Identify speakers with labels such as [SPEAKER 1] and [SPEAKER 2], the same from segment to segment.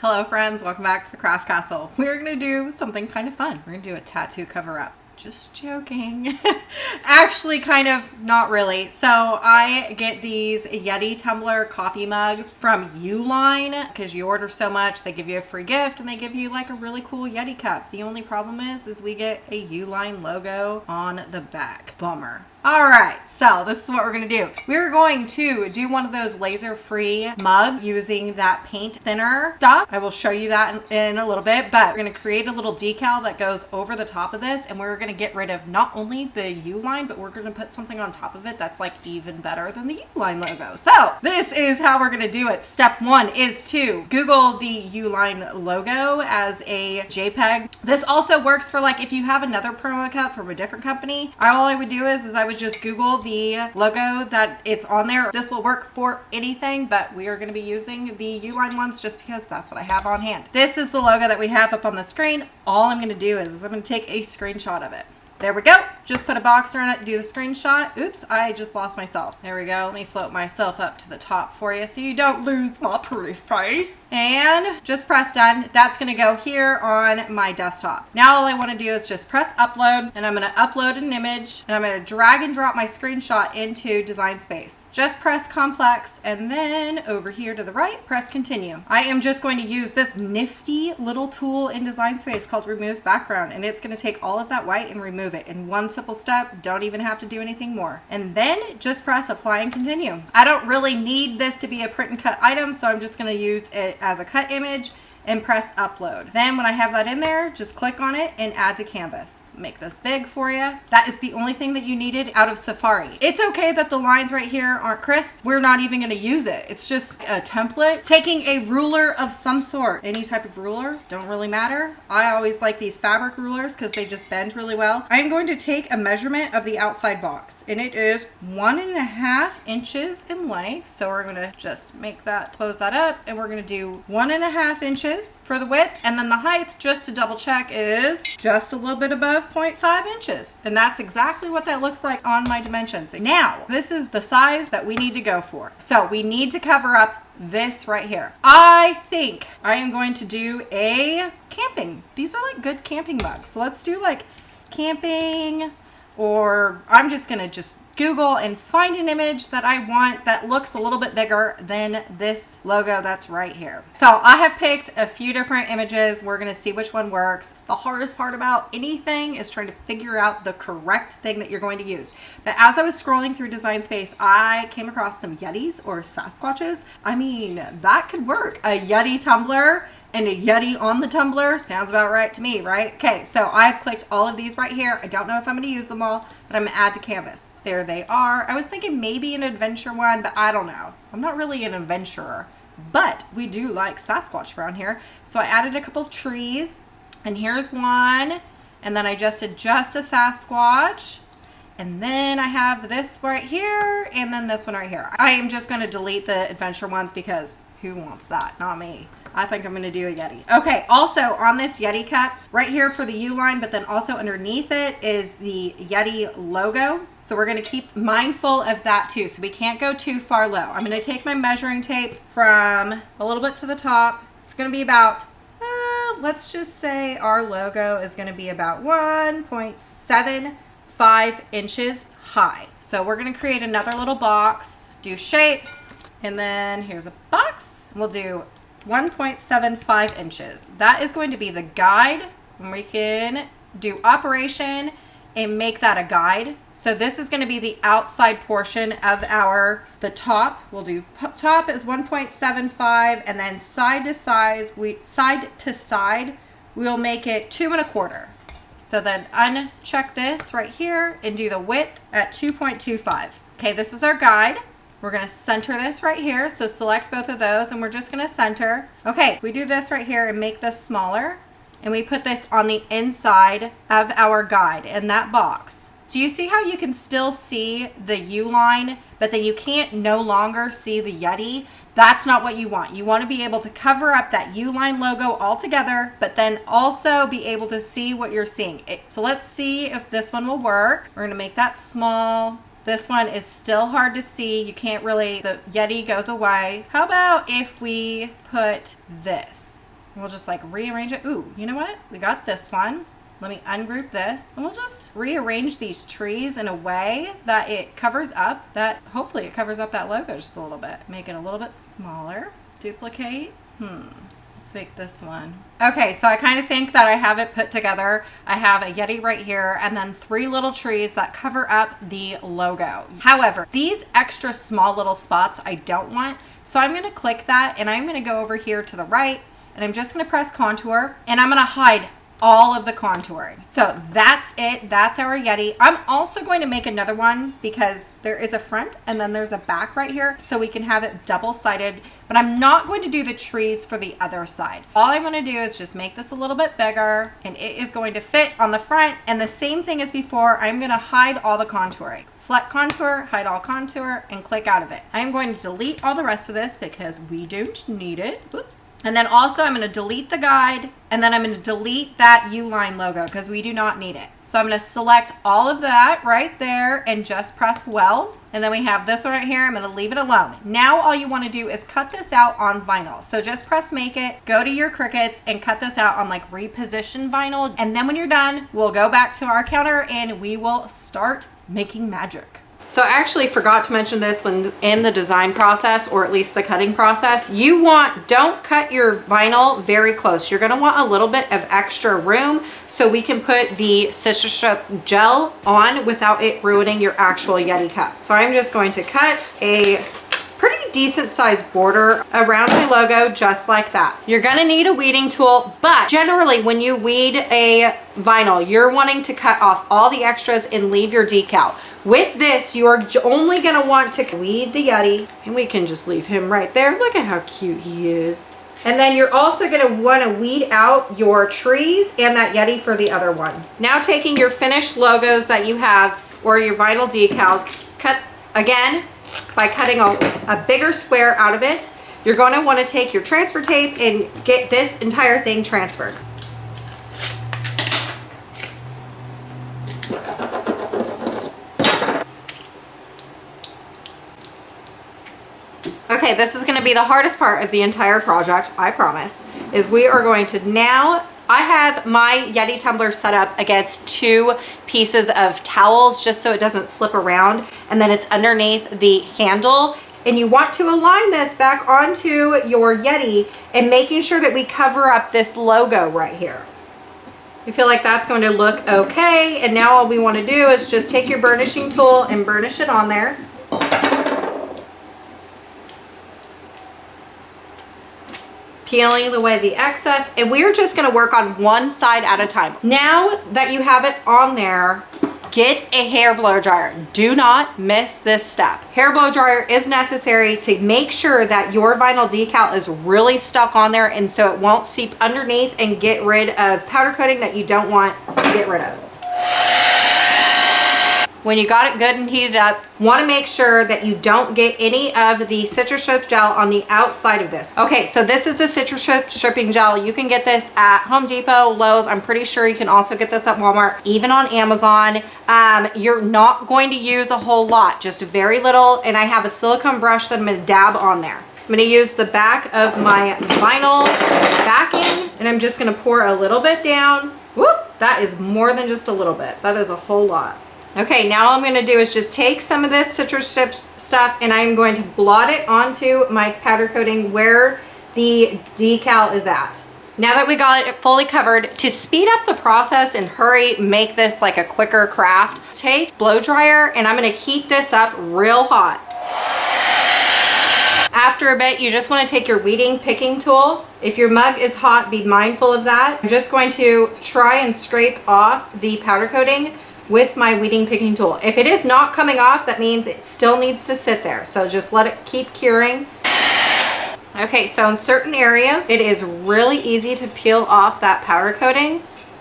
[SPEAKER 1] Hello friends, welcome back to the Craft Castle. We're going to do something kind of fun. We're going to do a tattoo cover up. Just joking. Actually, kind of not really. So I get these Yeti Tumbler coffee mugs from Uline because you order so much, they give you a free gift and they give you like a really cool Yeti cup. The only problem is we get a Uline logo on the back. Bummer. All right, so this is what we're going to do. We're going to do one of those laser-free mugs using that paint thinner stuff. I will show you that in a little bit, but we're going to create a little decal that goes over the top of this, and we're going to get rid of not only the U-line, but we're going to put something on top of it that's like even better than the U-line logo. So this is how we're going to do it. Step one is to Google the U-line logo as a JPEG. This also works for like if you have another promo code from a different company. All I would do is I would just Google the logo that it's on there. This will work for anything, but we are going to be using the Uline ones just because that's what I have on hand. This is the logo that we have up on the screen. All I'm going to do is I'm going to take a screenshot of it. There we go. Just put a box around it, do the screenshot. Oops, I just lost myself. There we go. Let me float myself up to the top for you so you don't lose my pretty face. And just press done. That's going to go here on my desktop. Now all I want to do is just press upload, and I'm going to upload an image, and I'm going to drag and drop my screenshot into Design Space. Just press complex, and then over here to the right, press continue. I am just going to use this nifty little tool in Design Space called remove background, and it's going to take all of that white and remove it in one simple step. Don't even have to do anything more. And then just press apply and continue. I don't really need this to be a print and cut item, so I'm just going to use it as a cut image and press upload. Then when I have that in there, just click on it and add to canvas. Make this big for you. That is the only thing that you needed out of Safari. It's okay that the lines right here aren't crisp. We're not even going to use it. It's just a template. Taking a ruler of some sort, any type of ruler, don't really matter. I always like these fabric rulers because they just bend really well. I'm going to take a measurement of the outside box, and it is 1.5 inches in length. So we're going to just make that, close that up, and we're going to do 1.5 inches for the width, and then the height, just to double check, is just a little bit above 0.5 inches. And that's exactly what that looks like on my dimensions. Now, this is the size that we need to go for. So we need to cover up this right here. I think I am going to do a camping. These are like good camping mugs. So let's do like camping, or I'm just going to just Google and find an image that I want that looks a little bit bigger than this logo that's right here. So I have picked a few different images. We're going to see which one works. The hardest part about anything is trying to figure out the correct thing that you're going to use. But as I was scrolling through Design Space, I came across some Yetis or Sasquatches. I mean, that could work. A Yeti tumbler and a Yeti on the tumbler sounds about right to me, right? Okay, so I've clicked all of these right here. I don't know if I'm going to use them all, but I'm going to add to canvas. There they are. I was thinking maybe an adventure one, but I don't know. I'm not really an adventurer, but we do like Sasquatch around here. So I added a couple of trees, and here's one, and then I just adjust a Sasquatch. And then I have this right here, and then this one right here. I am just going to delete the adventure ones because who wants that? Not me. I think I'm going to do a Yeti. Okay, also on this Yeti cup, right here for the U-line, but then also underneath it is the Yeti logo. So we're going to keep mindful of that too. So we can't go too far low. I'm going to take my measuring tape from a little bit to the top. It's going to be about, let's just say our logo is going to be about 1.75 inches high. So we're going to create another little box, do shapes, and then here's a box. We'll do 1.75 inches. That is going to be the guide. We can do operation and make that a guide. So this is going to be the outside portion of the top. We'll do top is 1.75, and then side to side, we'll make it 2.25. So then uncheck this right here and do the width at 2.25. Okay, this is our guide. We're going to center this right here. So select both of those, and we're just going to center. Okay, we do this right here and make this smaller, and we put this on the inside of our guide in that box. Do you see how you can still see the U-line, but then you can't no longer see the Yeti? That's not what you want. You want to be able to cover up that U-line logo altogether, but then also be able to see what you're seeing. So let's see if this one will work. We're going to make that small. This one is still hard to see. You can't really, the Yeti goes away. How about if we put this? We'll just like rearrange it. Ooh, you know what? We got this one. Let me ungroup this. And we'll just rearrange these trees in a way that it covers up that, hopefully it covers up that logo just a little bit. Make it a little bit smaller. Duplicate. Let's make this one. Okay, so I kind of think that I have it put together. I have a Yeti right here and then 3 little trees that cover up the logo. However, these extra small little spots I don't want. So I'm gonna click that and I'm gonna go over here to the right and I'm just gonna press contour and I'm gonna hide all of the contouring. So that's it. That's our Yeti. I'm also going to make another one because there is a front and then there's a back right here. So we can have it double-sided, but I'm not going to do the trees for the other side. All I'm going to do is just make this a little bit bigger and it is going to fit on the front. And the same thing as before, I'm going to hide all the contouring. Select contour, hide all contour, and click out of it. I'm going to delete all the rest of this because we don't need it. Oops. And then also I'm going to delete the guide and then I'm going to delete that U-line logo because we do not need it. So I'm going to select all of that right there and just press weld. And then we have this one right here. I'm going to leave it alone. Now all you want to do is cut this out on vinyl. So just press make it, go to your Cricuts and cut this out on like reposition vinyl. And then when you're done, we'll go back to our counter and we will start making magic. So I actually forgot to mention this when in the design process, or at least the cutting process, don't cut your vinyl very close. You're gonna want a little bit of extra room so we can put the Citristrip gel on without it ruining your actual Yeti cup. So I'm just going to cut a pretty decent sized border around my logo just like that. You're gonna need a weeding tool, but generally when you weed a vinyl, you're wanting to cut off all the extras and leave your decal. With this, you are only gonna want to weed the Yeti, and we can just leave him right there. Look at how cute he is. And then you're also gonna wanna weed out your trees and that Yeti for the other one. Now taking your finished logos that you have, or your vinyl decals, cut again by cutting a bigger square out of it. You're gonna wanna take your transfer tape and get this entire thing transferred. Okay, this is gonna be the hardest part of the entire project, I promise, is we are going to now, I have my Yeti tumbler set up against 2 pieces of towels just so it doesn't slip around, and then it's underneath the handle. And you want to align this back onto your Yeti and making sure that we cover up this logo right here. You feel like that's going to look okay, and now all we want to do is just take your burnishing tool and burnish it on there. Peeling away the excess, and we're just gonna work on one side at a time. Now that you have it on there, get a hair blow dryer. Do not miss this step. Hair blow dryer is necessary to make sure that your vinyl decal is really stuck on there and so it won't seep underneath and get rid of powder coating that you don't want to get rid of. When you got it good and heated up, want to make sure that you don't get any of the Citristrip gel on the outside of this. Okay, so this is the Citristrip stripping gel. You can get this at Home Depot, Lowe's. I'm pretty sure you can also get this at Walmart, even on Amazon. You're not going to use a whole lot, just very little. And I have a silicone brush that I'm going to dab on there. I'm going to use the back of my vinyl backing, and I'm just going to pour a little bit down. Whoop, that is more than just a little bit. That is a whole lot. Okay, now all I'm gonna do is just take some of this Citristrip stuff and I'm going to blot it onto my powder coating where the decal is at. Now that we got it fully covered, to speed up the process and hurry, make this like a quicker craft, take blow dryer and I'm gonna heat this up real hot. After a bit, you just wanna take your weeding picking tool. If your mug is hot, be mindful of that. I'm just going to try and scrape off the powder coating with my weeding picking tool. If it is not coming off, that means it still needs to sit there. So just let it keep curing. Okay, so in certain areas, it is really easy to peel off that powder coating.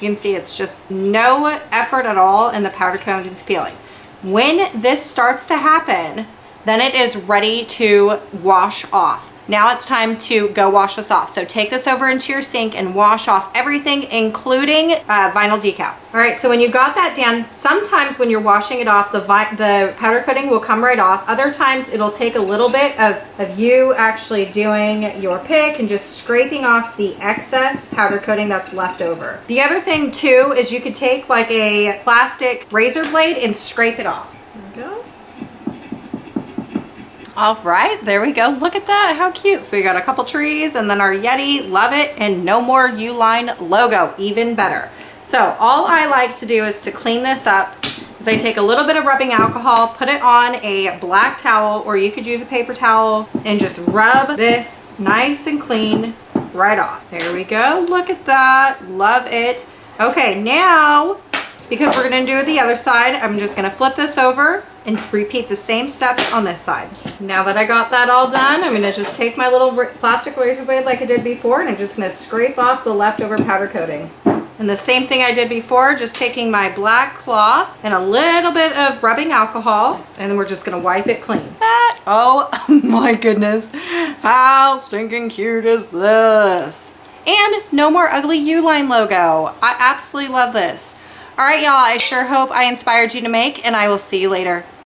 [SPEAKER 1] You can see it's just no effort at all and the powder coating is peeling. When this starts to happen, then it is ready to wash off. Now it's time to go wash this off. So take this over into your sink and wash off everything, including vinyl decal. All right, so when you got that down, sometimes when you're washing it off, the powder coating will come right off. Other times it'll take a little bit of you actually doing your pick and just scraping off the excess powder coating that's left over. The other thing too is you could take like a plastic razor blade and scrape it off. There we go. All right, there we go. Look at that, how cute. So we got a couple trees and then our Yeti, love it. And no more Uline logo, even better. So all I like to do is to clean this up is I take a little bit of rubbing alcohol, put it on a black towel, or you could use a paper towel, and just rub this nice and clean right off. There we go, look at that, love it. Okay, now, because we're gonna do the other side, I'm just gonna flip this over and repeat the same steps on this side. Now that I got that all done, I'm gonna just take my little plastic razor blade like I did before, and I'm just gonna scrape off the leftover powder coating. And the same thing I did before, just taking my black cloth and a little bit of rubbing alcohol, and then we're just gonna wipe it clean. Oh my goodness, how stinking cute is this? And no more ugly Uline logo. I absolutely love this. All right, y'all, I sure hope I inspired you to make, and I will see you later.